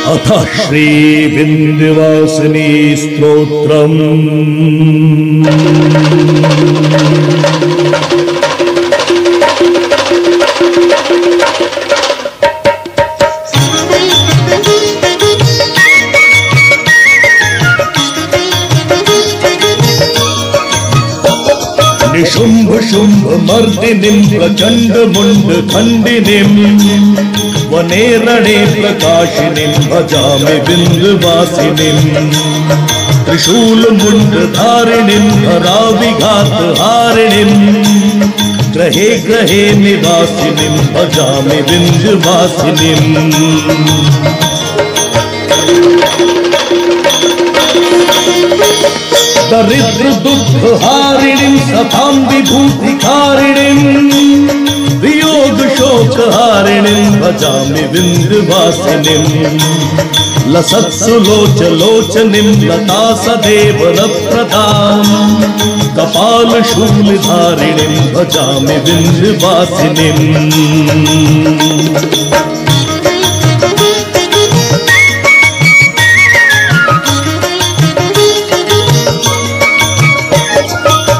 अथ श्री विंध्यवासिनी स्तोत्रम्। निशुंभ शुंभ मर्दिनीं प्रचंड मुंड खंडिनीं वने रणे प्रकाशिनीं भजामि विंध्यवासिनीं। त्रिशूल मुंड धारिणीं धराविघात हारिणीं ग्रहे ग्रहे निवासिनीं भजामि विंध्यवासिनीं। दरिद्र दुख हारिणीं सतां विभूतिकारिणीं वियोग शोक हारिणीं भजामि विंध्यवासिनीं। लसत्सुलोच लोचनीं लता सदेव लप्रदां कपाल शूलधारिणीं भजामि विंध्यवासिनीं।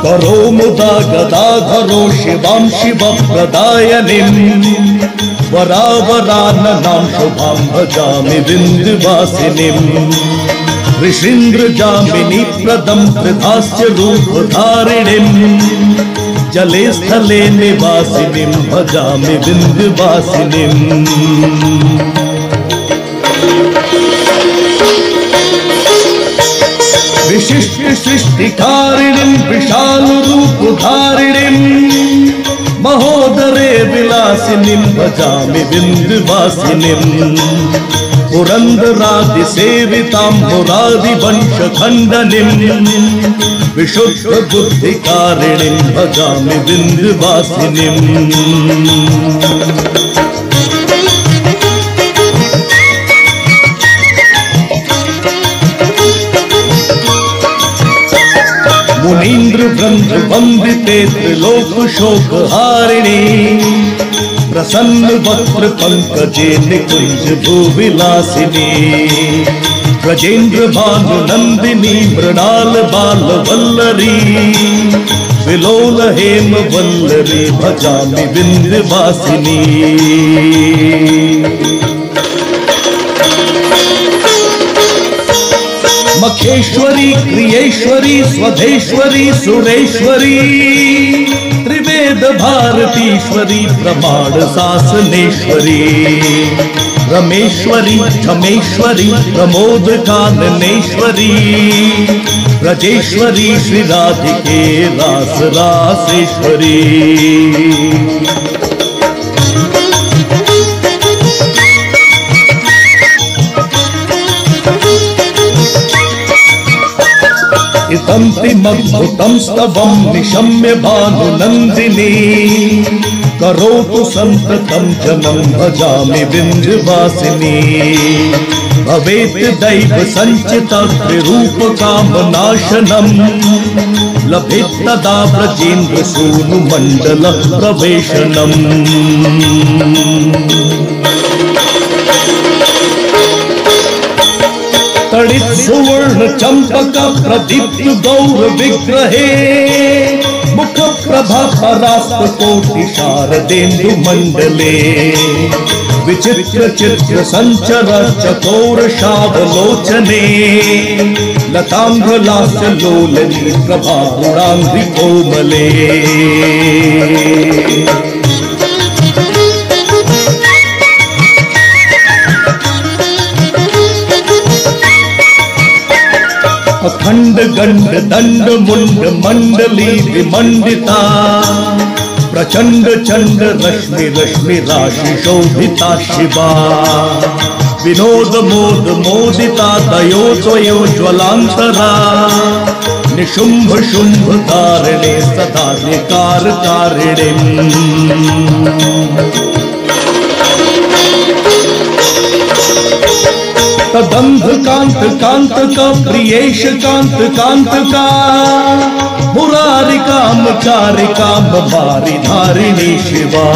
करो मुदा गदाधरो शिवां शिवप्रदायिनीं वरावराननां शुभां भजामि विंध्यवासिनीं। ऋषीन्द्रजामिनी प्रदं त्रिधास्य रूपधारिणीं जले स्थले निवासिनीं भजामि विंध्यवासिनीं। विशिष्ट सृष्टिकारिणीं विशाल रूपधारिणीं महोदरे विलासिनीं भजामि विंध्यवासिनीं। पुरंदरादि सेवितां मुरादिवंश खंडनीं विशुद्ध बुद्धिकारिणीं भजामि विंध्यवासिनीं। मुनीन्द्र वृंद वंदिते त्रिलोक शोक हारिणी प्रसन्न वक्त्र पंकजे निकुंज भूविलासिनी। ब्रजेन्द्र भानु नंदिनी मृणाल बाल वल्लरी विलोल हेम वल्लरी भजामि विंध्यवासिनी। मखेश्वरी क्रियेश्वरी स्वधेश्वरी सुरेश्वरी त्रिवेद भारतीश्वरी प्रमाण शासनेश्वरी। रमेश्वरी क्षमेश्वरी प्रमोद काननेश्वरी ब्रजेश्वरी श्री राधिके रास रासेश्वरी। इतंति मद्भुतं स्तवं निशम्य भानुनंदिनी करोतु संततं जनं भजामि विंध्यवासिनी। भवेत् दैव संचिता त्रिरूप कामनाशनं लभेत् तदा ब्रजेन्द्र सूनु मंडल प्रवेशनम्। तड़ित सुवर्ण चंपक प्रदीप्त गौर विग्रहे मुख प्रभा परास्त कोटि शारदेन्दु मंडले। विचित्र चित्र संचर चकोर शावलोचने लतांग लास्य लोलनी प्रभारुणांघ्रि कोमले। अखंड गंड दंड मुंड मंडली विमंडिता प्रचंड चंड रश्मि रश्मि राशि शोभिता शिवा। विनोद मोद मोदिता दयो त्वयो ज्वलांतरा निशुंभ शुंभ तारिणे सदा निकार कारिणीं। तदंध कांत कांत का प्रियेश कांत कांत का मुरारी काम चारि काम बारी धारिणी शिवा।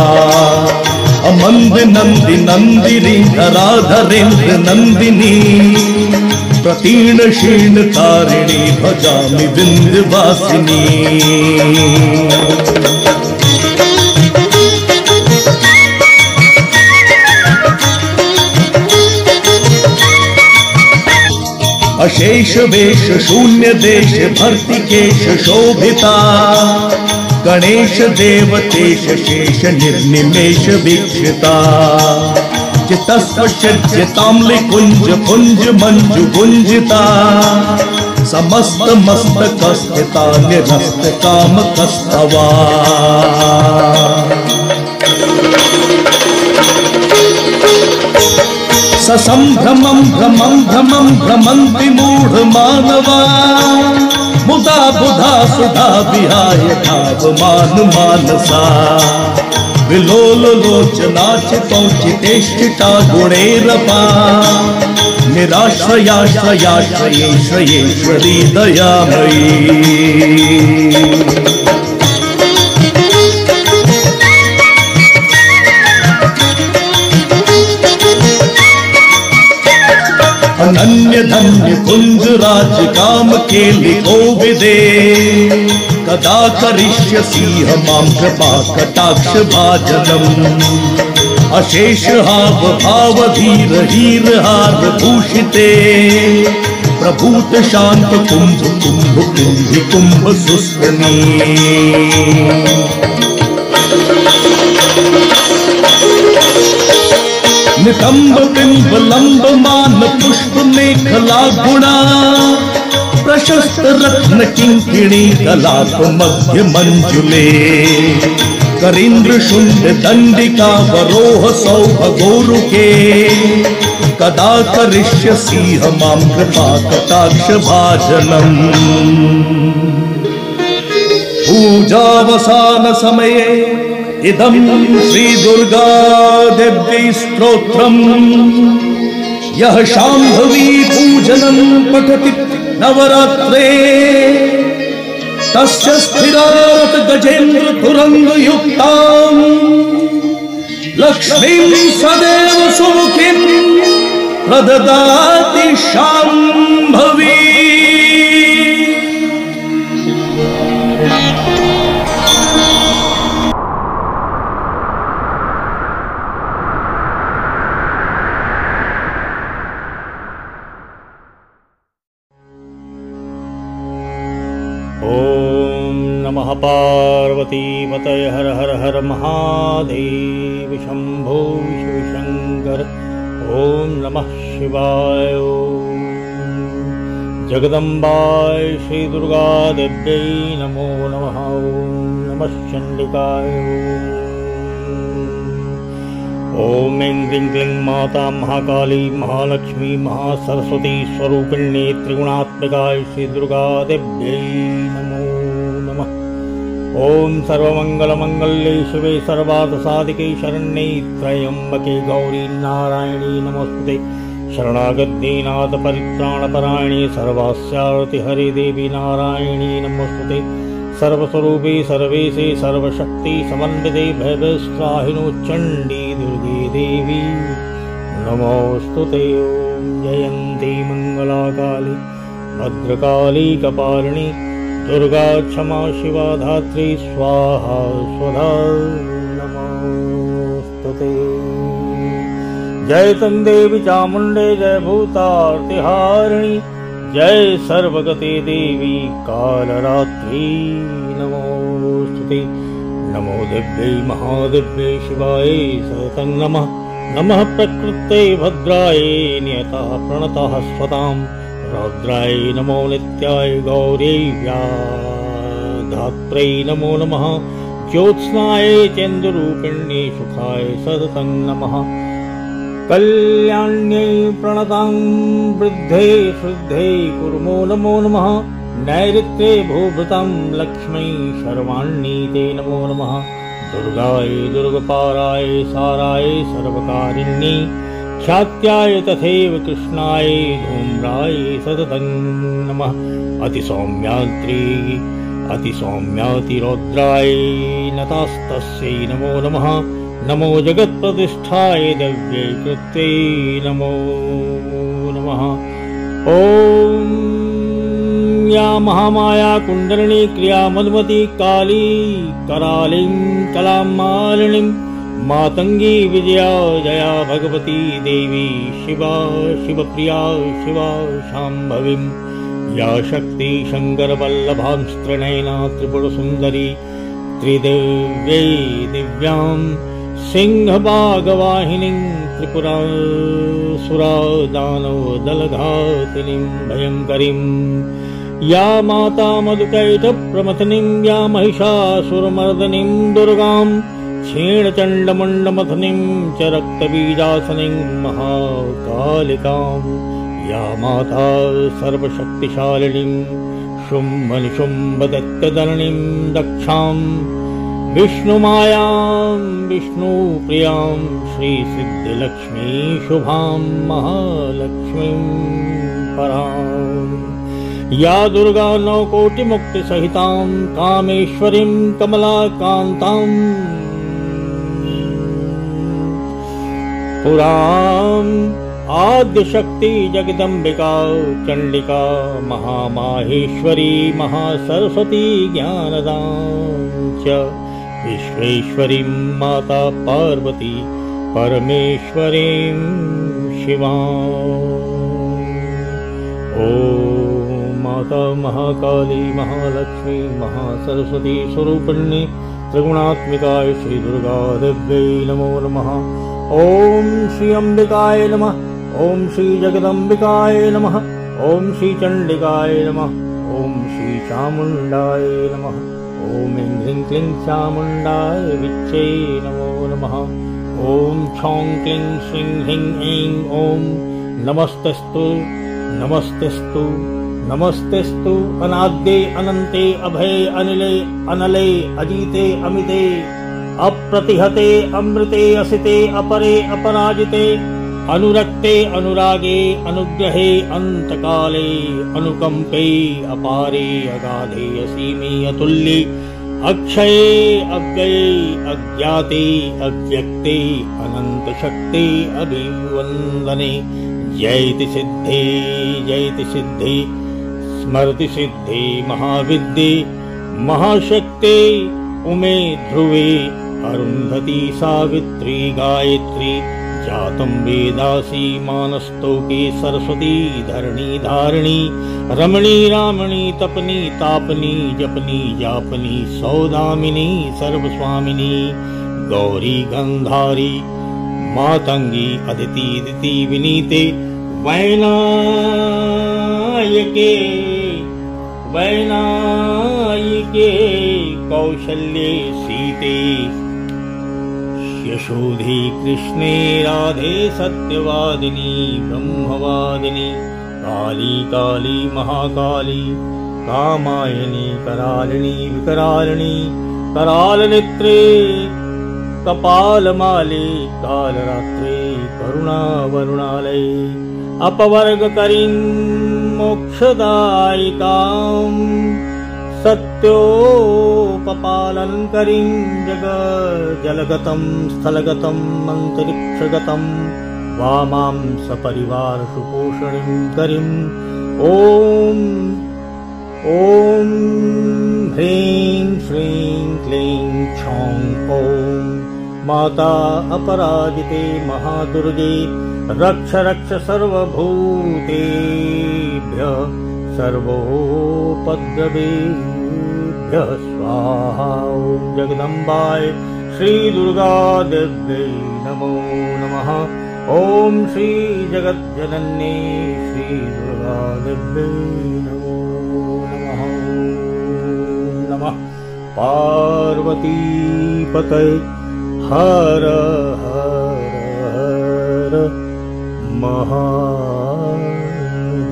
अमंद नंदि नंदिनी धराधरेन्द्र नंदिनी प्रतीर्ण क्षीण तारिणी भजामि विंध्यवासिनी। अशेष वेश शून्य देश भर्ति केश शोभिता गणेश देवतेश शेष निर्निमेष वीक्षिता चितस्वज्यताम्लि कुंज कुंज मंजु गुंजिता समस्त मस्तक स्थिता निरस्त काम कस्तवा। ससंभ्रमं भ्रमं भ्रमं भ्रमन्ति मूढ़ मानवा मुदा बुधा सुधा विहाय भावमान मानसा विलोल लोचना चितोचितेष्टिता गुणैरपा निराश्रयाश्रयाश्रये श्रयेश्वरी दयामयी। अनन्य धन्य कुंज राज काम के लिखो विदे कदा करिष्यसि मां कृपा कटाक्ष भाजनम्। अशेष हाव भाव धीर हीर हार भूषिते प्रभूत शांत कुंभ कुंभ कुंभ कुंभ सुस्वनी। नितंब बिंब लंब मान पुष्प मेखला गुणा प्रशस्त रत्न किंकिणी कलाप मध्य मंजुले करीन्द्र शुंड दंडिका वरोह सौभ गोरुके कदा करिष्यसि मां कृपा कटाक्ष भाजनम्। पूजावसान समये इदं श्री दुर्गा देवी स्तोत्रम् यः शाम्भवी पूजनं पठति नवरात्रे तस्य स्थिरात् गजेन्द्र तुरंग युक्तां लक्ष्मीं सदैव सुमुखीं प्रददाति शाम्भवी। नमः पार्वती पतये हर हर हर महादेव शंभो शिव शंकर। ओम नमः शिवाय। ओम जगदम्बाय श्री दुर्गा देव्यै नमो नमः। ओम नमः चंडिकाय। ओम ऐं ह्रीं क्लीं माता महाकाली महालक्ष्मी महासरस्वती स्वरूपिणी त्रिगुणात्मिकाय श्री दुर्गा देव्यै नमो नमः। ओम सर्वमंगलमंगल्ये शिवे सर्वार्थसाधिके शरण्ये त्र्यंबके गौरी नारायणी नमोस्तुते। शरणागत परित्राणपरायणे सर्वास्यार्ति हरे देवी नारायणी नमोस्तुते। सर्वस्वरूपे सर्वेशे सर्वशक्ति समन्विते भयविस्त्राहिनो चंडी दुर्गे देवी नमोस्तुते। ओम जयंती मंगलाकाली भद्रकाली कपालिनी दुर्गा क्षमा शिवा धात्री स्वाहा स्वधा नमोस्तुते। जय तंदेवी चामुंडे जय भूतार्तिहारिणी जय सर्वगते देवी कालरात्रि नमोस्तुते। नमो दिव्यै महादिव्यै शिवाय सततं नमः। नमः प्रकृते भद्राय नियता प्रणतः स्वतां रौद्राय नमो नित्याय गौर्यै व्याधात्रै नमो नमः। ज्योत्स्नाय चन्द्ररूपिण्यै सुखाय सततं नमः। कल्याण्यै प्रणतां वृद्धे श्रद्धे कुर्मो नमो नमः। नैऋत्ये भूभृतां लक्ष्मै शर्वाण्यै ते नमो नमः। दुर्गाय दुर्गपाराय साराय सर्वकारिण्यै ख्यात्याय तथैव कृष्णाय धूम्राय सततं नमः। अतिसौम्यातिरौद्राय नतास्तस्यै नमो नमः। नमो जगत्प्रतिष्ठाय दिव्यै कृत्यै नमो नमः। ॐ या महामाया कुण्डलिनी क्रिया मधुमती काली करालिं कलां मालिनीं मातंगी विजया जया भगवती देवी शिवा शिवप्रिया शिवा शाम्भवीं या शक्ति शङ्करवल्लभांस्त्रिनयना त्रिपुरसुन्दरी त्रिदिव्यै दिव्यां सिंहभागवाहिनीं त्रिपुरासुरादानवदलघातिनीं भयङ्करीं या माता मधुकैटप्रमथनीं या महिषासुरमर्दनीं दुर्गां क्षीणचण्डमुण्डमथनीं च रक्तबीजासनीं महाकालिकां या माता सर्वशक्तिशालिनीं शुम्भनिशुम्भदैत्यधरणीं दक्षां विष्णुमायां विष्णुप्रियां श्रीसिद्धिलक्ष्मी शुभां महालक्ष्मीं परां या दुर्गा नवकोटिमुक्तिसहितां कामेश्वरीं कमलाकान्तां पुरां आद्यशक्ति जगदम्बिका चण्डिका महामाहेश्वरी महासरस्वती ज्ञानदां च विश्वेश्वरीं माता पार्वती परमेश्वरीं शिवां। ॐ माता महाकाली महालक्ष्मी महासरस्वती स्वरूपिणी त्रिगुणात्मिकाय श्री दुर्गा देव्यै नमो नमः। ॐ श्री अंबिकाय नमः। ॐ श्री जगदम्बिकाय नमः। ॐ श्री चण्डिकाय नमः। ॐ श्री चामुण्डाय नमः। ॐ ऐं ह्रीं क्लीं चामुण्डाय विच्चे नमो नमः। ॐ छौं क्लीं श्रीं ह्रीं ऐं ॐ नमस्तेस्तु नमस्तेस्तु नमस्तेस्तु अनाद्ये अनन्ते अभये अनिले अनले अजीते अमिते अप्रतिहते अमृते असिते अपरे अपराजिते अनुरक्ते अनुरागे अनुग्रहे अन्तकाले अनुकम्पे अपारे अगाधे असीमे अतुल्ये अक्षये अव्यये अज्ञाते अव्यक्ते अनन्तशक्ते अभिवन्दने जयति सिद्धे स्मृति सिद्धे महाविद्ये महाशक्ते उमे ध्रुवे अरुन्धती सावित्री गायत्री जातं वेदासी मानस्तोके सरस्वती धरणी धारिणी रमणी रामणी तपनी तापनी जपनी जापनी सौदामिनी सर्वस्वामिनी गौरी गंधारी मातंगी अदिति दिति विनीते वैनायके कौशल्ये सीते यशोधे कृष्णे राधे सत्यवादिनी ब्रह्मवादिनी काली काली महाकाली कामायनी करालिनी विकरालिनी करालनेत्रे कपालमाले कालरात्रे करुणावरुणालये अपवर्गकरीं मोक्षदायिकां सत्योपपालनकरीं जलगतं स्थलगतं अन्तरिक्षगतं वामां सपरिवारसुपोषणीं करीं ॐ ह्रीं श्रीं क्लीं छौं ॐ माता अपराजिते महादुर्गे रक्ष रक्ष सर्वभूतेभ्यः सर्वोपद्रवेभ्यः स्वाहा। ॐ जगदम्बाय श्री दुर्गा देव्यै नमो नमः। ॐ श्री जगज्जनन्ये श्री दुर्गा देव्यै नमो नमः। नमः पार्वती पतये हर हर हर महादेव।